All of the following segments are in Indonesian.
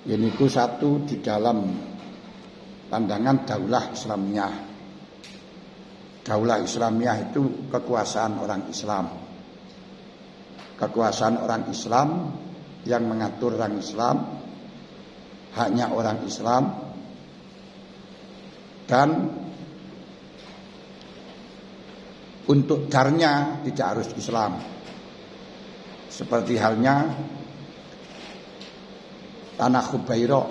Yaitu satu di dalam pandangan daulah Islamiyah. Daulah Islamiyah itu kekuasaan orang Islam. Kekuasaan orang Islam yang mengatur orang Islam, haknya orang Islam, dan untuk darnya tidak harus Islam. Seperti halnya Tanah Khubairah.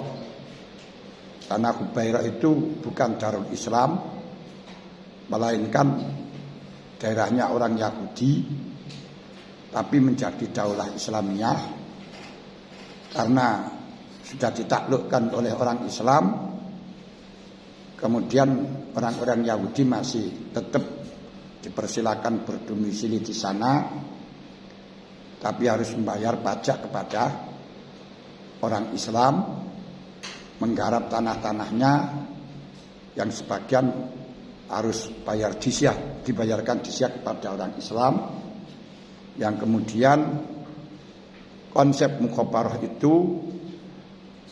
Tanah Khubairah itu bukan Darul Islam, melainkan daerahnya orang Yahudi, tapi menjadi daulah Islamiyah karena sudah ditaklukkan oleh orang Islam. Kemudian orang-orang Yahudi masih tetap dipersilakan berdomisili di sana, tapi harus membayar pajak kepada orang Islam, menggarap tanah-tanahnya, yang sebagian harus bayar jizyah, dibayarkan jizyah kepada orang Islam. Yang kemudian konsep mukhabarah itu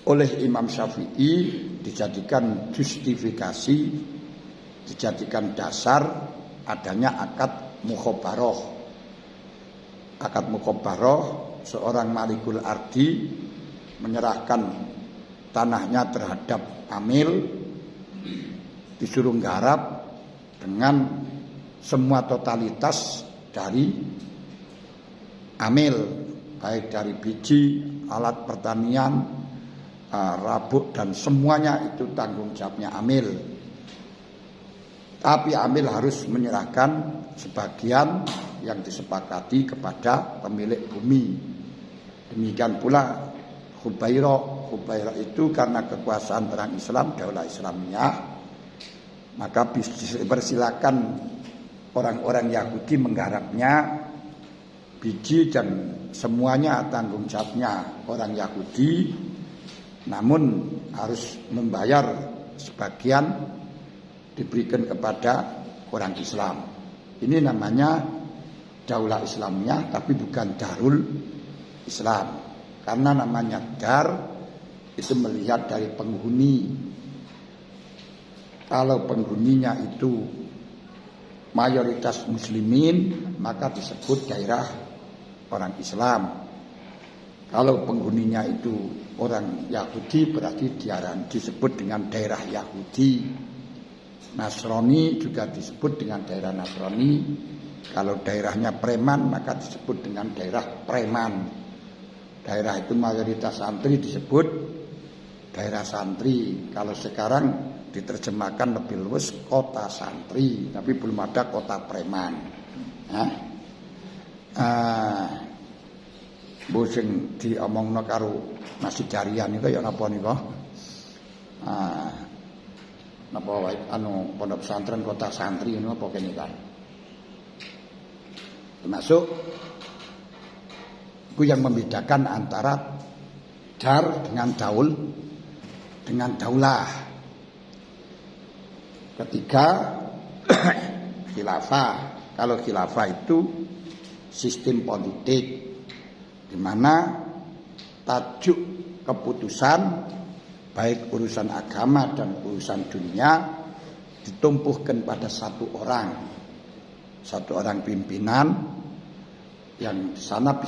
oleh Imam Syafi'i dijadikan justifikasi, dijadikan dasar adanya akad mukhabarah. Akad mukhabarah, seorang malikul ardi menyerahkan tanahnya terhadap amil, disuruh garap dengan semua totalitas dari amil, baik dari biji, alat pertanian, rabuk, dan semuanya itu tanggung jawabnya amil. Tapi amil harus menyerahkan sebagian yang disepakati kepada pemilik bumi. Demikian pula Khubairah. Khubairah itu karena kekuasaan orang Islam, daulah Islamiyah, maka dipersilakan orang-orang Yahudi menggarapnya, biji dan semuanya tanggung jawabnya orang Yahudi, namun harus membayar sebagian diberikan kepada orang Islam. Ini namanya daulah Islamiyah, tapi bukan Darul Islam. Karena namanya dar itu melihat dari penghuni. Kalau penghuninya itu mayoritas muslimin, maka disebut daerah orang Islam. Kalau penghuninya itu orang Yahudi, berarti disebut dengan daerah Yahudi. Nasrani juga disebut dengan daerah Nasrani. Kalau daerahnya preman, maka disebut dengan daerah preman. Daerah itu mayoritas santri disebut daerah santri. Kalau sekarang diterjemahkan lebih luas kota santri, tapi belum ada kota preman. Sing diomongno karo Masjid Jarian niku ya napa nika? Napa wae pondok pesantren kota santri niku apa kene kan? Termasuk itu yang membedakan antara dar dengan daul dengan daulah. Ketiga, khilafah. Kalau khilafah itu sistem politik di mana tajuk keputusan baik urusan agama dan urusan dunia ditumpuhkan pada satu orang pimpinan yang di sana bisa